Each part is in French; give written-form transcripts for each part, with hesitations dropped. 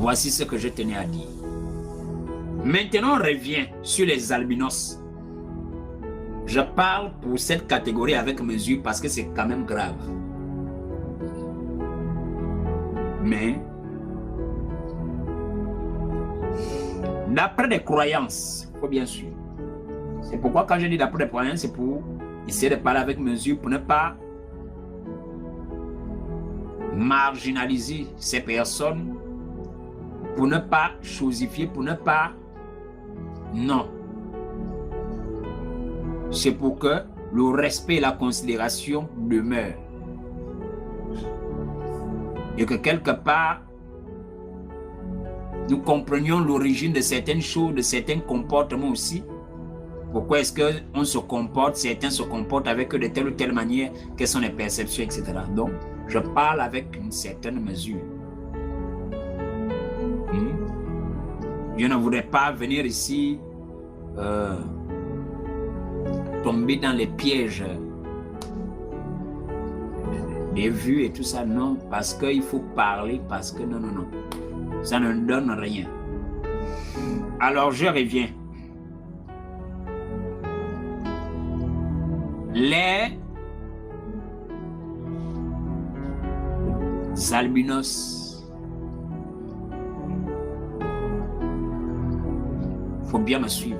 Voici ce que je tenais à dire. Maintenant, on revient sur les albinos. Je parle pour cette catégorie avec mesure parce que c'est quand même grave. Mais, d'après des croyances, il faut bien suivre. C'est pourquoi quand je dis d'après des croyances, c'est pour essayer de parler avec mesure, pour ne pas marginaliser ces personnes, pour ne pas chosifier, pour ne pas... Non. C'est pour que le respect et la considération demeurent. Et que quelque part, nous comprenions l'origine de certaines choses, de certains comportements aussi. Pourquoi est-ce qu'on se comporte, certains se comportent avec eux de telle ou telle manière, quelles sont les perceptions, etc. Donc, je parle avec une certaine mesure. Je ne voudrais pas venir ici tomber dans les pièges des vues et tout ça, non, parce qu'il faut parler, parce que non, ça ne donne rien. Alors, je reviens. Les albinos, il faut bien me suivre.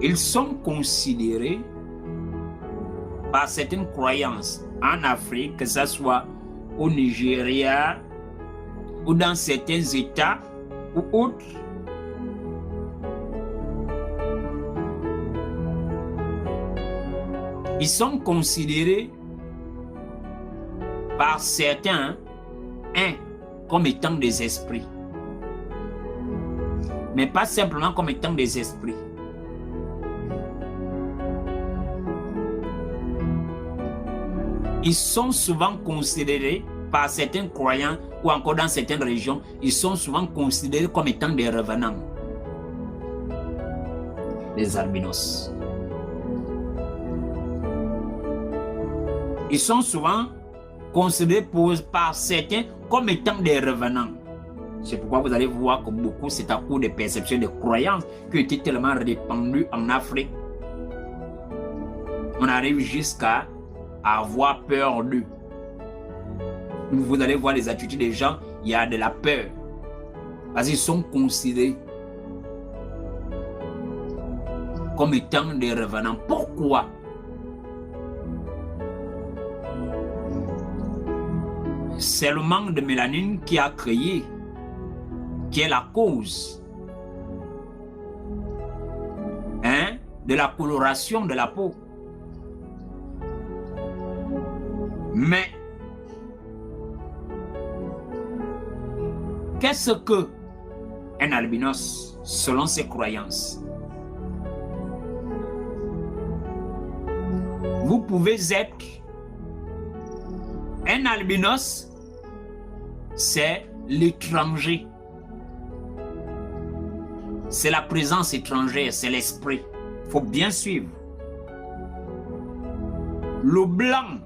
Ils sont considérés par certaines croyances en Afrique, que ce soit au Nigeria ou dans certains États ou autres, ils sont considérés par certains comme étant des esprits. Mais pas simplement comme étant des esprits. Ils sont souvent considérés par certains croyants ou encore dans certaines régions, ils sont souvent considérés comme étant des revenants. Les albinos. Ils sont souvent considérés par certains comme étant des revenants. C'est pourquoi vous allez voir que beaucoup, c'est à cause des perceptions, des croyances qui ont été tellement répandues en Afrique. On arrive jusqu'à avoir peur d'eux. Vous allez voir les attitudes des gens, il y a de la peur. Parce qu'ils sont considérés comme étant des revenants. Pourquoi? C'est le manque de mélanine qui a créé, qui est la cause de la coloration de la peau. Mais qu'est-ce que un albinos selon ses croyances? Vous pouvez être un albinos, c'est l'étranger. C'est la présence étrangère, c'est l'esprit. Il faut bien suivre. Le blanc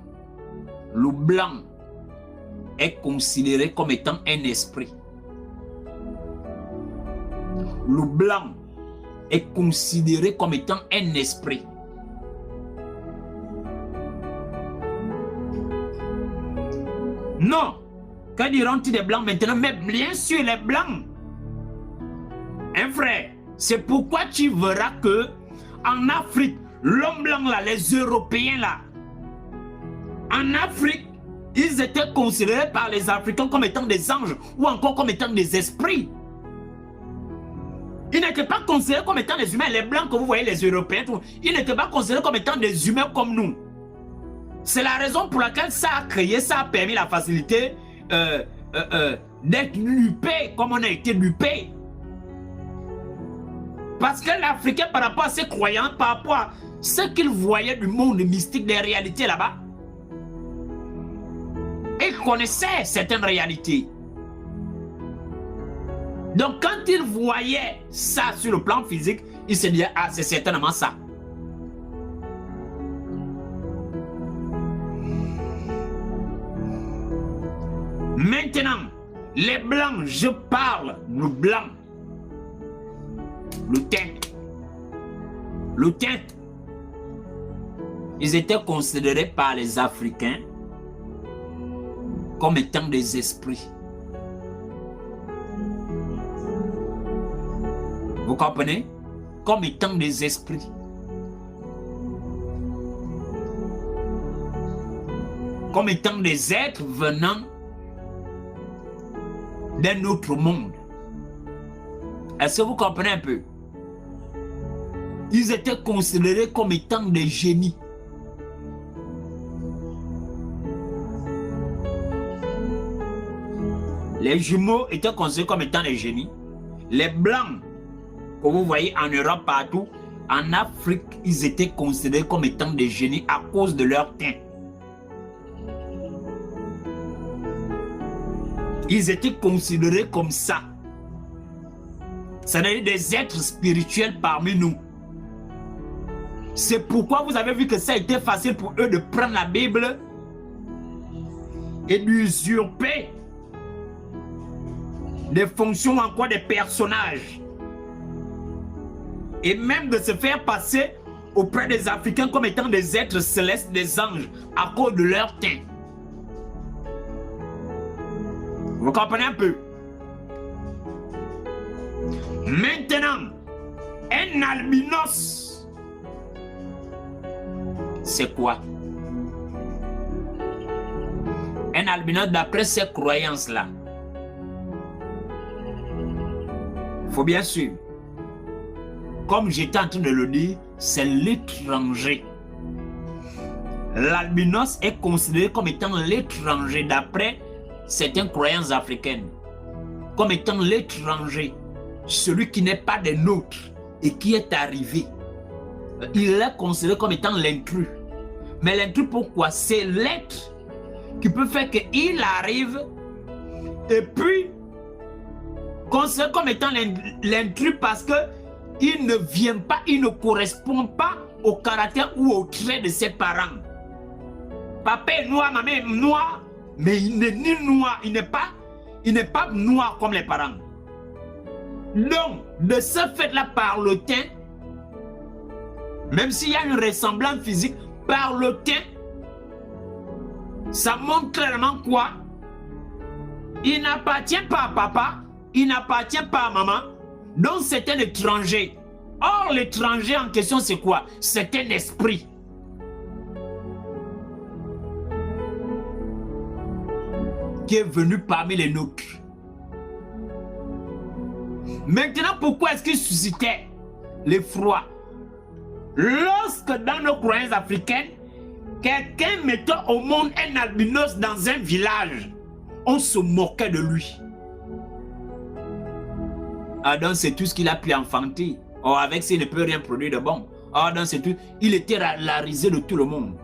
est considéré comme étant un esprit. Le blanc est considéré comme étant un esprit. Non, que diront-ils des blancs maintenant? Mais bien sûr, les blancs. Hein, frère, c'est pourquoi tu verras que en Afrique, l'homme blanc là, les Européens là, en Afrique, ils étaient considérés par les Africains comme étant des anges ou encore comme étant des esprits. Ils n'étaient pas considérés comme étant des humains. Les blancs que vous voyez, les Européens, ils n'étaient pas considérés comme étant des humains comme nous. C'est la raison pour laquelle ça a créé, ça a permis la facilité d'être lupé comme on a été lupé. Parce que l'Africain, par rapport à ses croyances, par rapport à ce qu'il voyait du monde mystique, des réalités là-bas, il connaissait certaines réalités. Donc quand il voyait ça sur le plan physique, il se disait, ah, c'est certainement ça. Maintenant, les blancs, je parle, le blanc, le teint, ils étaient considérés par les Africains comme étant des esprits. Vous comprenez? Comme étant des esprits. Comme étant des êtres venant d'un autre monde. Est-ce que vous comprenez un peu? Ils étaient considérés comme étant des génies. Les jumeaux étaient considérés comme étant des génies. Les blancs, que vous voyez en Europe partout, en Afrique, ils étaient considérés comme étant des génies à cause de leur teint. Ils étaient considérés comme ça. C'est des êtres spirituels parmi nous. C'est pourquoi vous avez vu que ça a été facile pour eux de prendre la Bible et d'usurper des fonctions en quoi des personnages. Et même de se faire passer auprès des Africains comme étant des êtres célestes, des anges, à cause de leur teint. Vous comprenez un peu? Maintenant, un albinos, c'est quoi? Un albinos, d'après ces croyances-là, il faut bien suivre. Comme j'étais en train de le dire, c'est l'étranger. L'albinos est considéré comme étant l'étranger d'après certaines croyances africaines. Comme étant l'étranger, celui qui n'est pas des nôtres et qui est arrivé. Il est considéré comme étant l'intrus. Mais l'intrus, pourquoi? C'est l'être qui peut faire qu'il arrive et puis considéré comme étant l'intrus parce que il ne vient pas, il ne correspond pas au caractère ou au trait de ses parents. Papa est noir, maman est noire, mais il n'est ni noir, il n'est pas noir comme les parents. Donc, de ce fait-là, par le teint, même s'il y a une ressemblance physique, par le teint, ça montre clairement quoi? Il n'appartient pas à papa, il n'appartient pas à maman, donc c'est un étranger. Or, l'étranger en question, c'est quoi? C'est un esprit. Qui est venu parmi les nôtres. Maintenant, pourquoi est-ce qu'il suscitait l'effroi? Lorsque dans nos croyances africaines, quelqu'un mettait au monde un albinos dans un village, on se moquait de lui. Adam, c'est tout ce qu'il a pu enfanter. Oh, avec ça, il ne peut rien produire de bon. Adam, c'est tout. Il était la risée de tout le monde.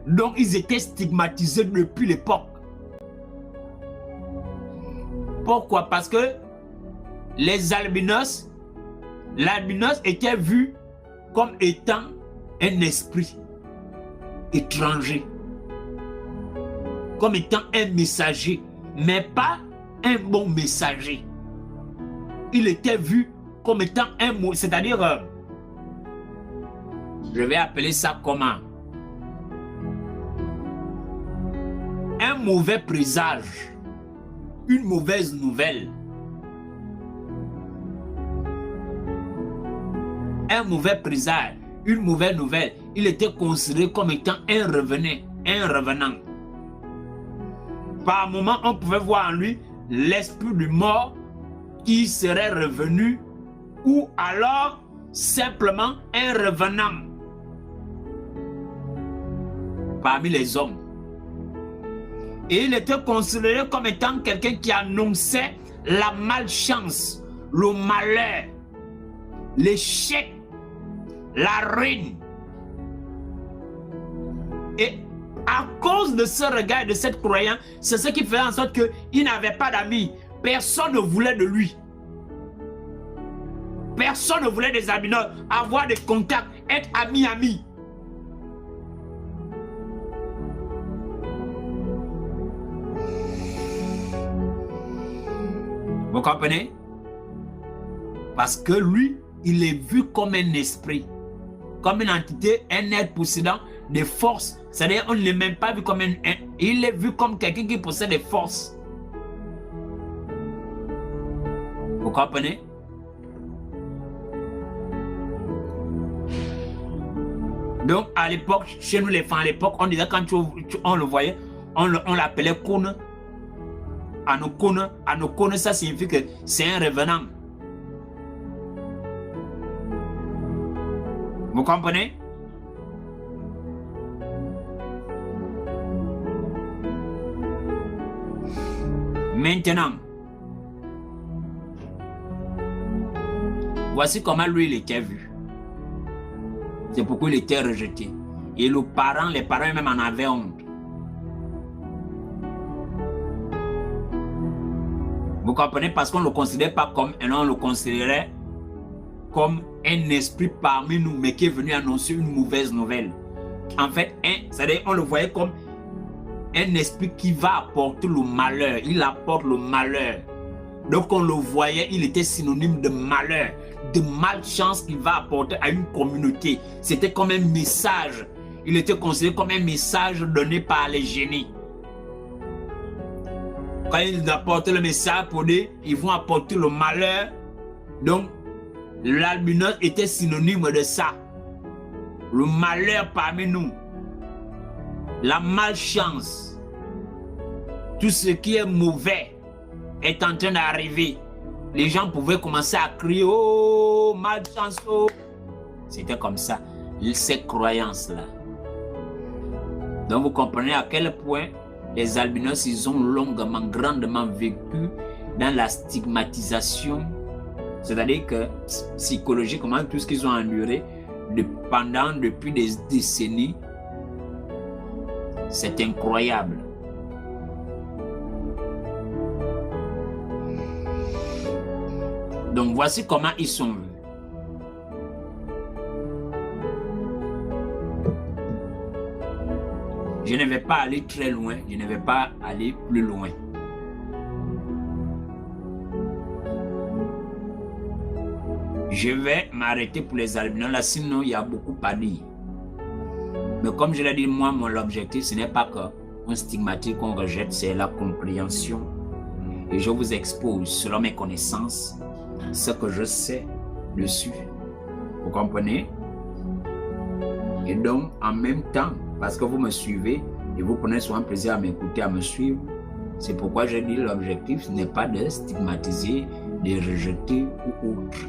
Donc, ils étaient stigmatisés depuis l'époque. Pourquoi? Parce que les albinos, l'albinos était vu comme étant un esprit étranger, comme étant un messager, mais pas un bon messager. Il était vu comme étant un mot, c'est-à-dire, je vais appeler ça comment? Un mauvais présage, une mauvaise nouvelle. Un mauvais présage, une mauvaise nouvelle. Il était considéré comme étant un revenant. Par moment, on pouvait voir en lui l'esprit du mort qui serait revenu ou alors simplement un revenant parmi les hommes. Et il était considéré comme étant quelqu'un qui annonçait la malchance, le malheur, l'échec, la ruine. Et à cause de ce regard, de cette croyance, c'est ce qui faisait en sorte qu'il n'avait pas d'amis. Personne ne voulait de lui. Personne ne voulait des albinos, avoir des contacts, être ami. Vous comprenez? Parce que lui, il est vu comme un esprit, comme une entité, un être possédant des forces. C'est-à-dire, on ne l'est même pas vu comme il est vu comme quelqu'un qui possède des forces. Vous comprenez? Donc, à l'époque, chez nous les femmes, à l'époque, on disait, quand on le voyait, on l'appelait Koune. Anokone, ça signifie que c'est un revenant. Vous comprenez? Maintenant, voici comment lui il était vu. C'est pourquoi il était rejeté. Et les parents même en avaient honte. Vous comprenez? Parce qu'on ne le considère pas comme, et on le considérait comme un esprit parmi nous, mais qui est venu annoncer une mauvaise nouvelle. En fait, c'est-à-dire on le voyait comme un esprit qui va apporter le malheur. Il apporte le malheur. Donc on le voyait, il était synonyme de malheur, de malchance qu'il va apporter à une communauté. C'était comme un message. Il était considéré comme un message donné par les génies. Quand ils apportent le message pour dire, ils vont apporter le malheur. Donc, l'albinos était synonyme de ça. Le malheur parmi nous. La malchance. Tout ce qui est mauvais est en train d'arriver. Les gens pouvaient commencer à crier, oh, malchance, oh. C'était comme ça, ces croyances-là. Donc, vous comprenez à quel point les albinos, ils ont longuement, grandement vécu dans la stigmatisation. C'est-à-dire que psychologiquement, tout ce qu'ils ont enduré depuis des décennies, c'est incroyable. Donc, voici comment ils sont vus. Je ne vais pas aller très loin, je ne vais pas aller plus loin. Je vais m'arrêter pour les albinos là, sinon il y a beaucoup à dire. Mais comme je l'ai dit, moi, mon objectif, ce n'est pas qu'on stigmatise, qu'on rejette, c'est la compréhension. Et je vous expose, selon mes connaissances, ce que je sais dessus. Vous comprenez? Et donc, en même temps, parce que vous me suivez et vous prenez souvent plaisir à m'écouter, à me suivre, c'est pourquoi je dis l'objectif, ce n'est pas de stigmatiser, de rejeter ou autre.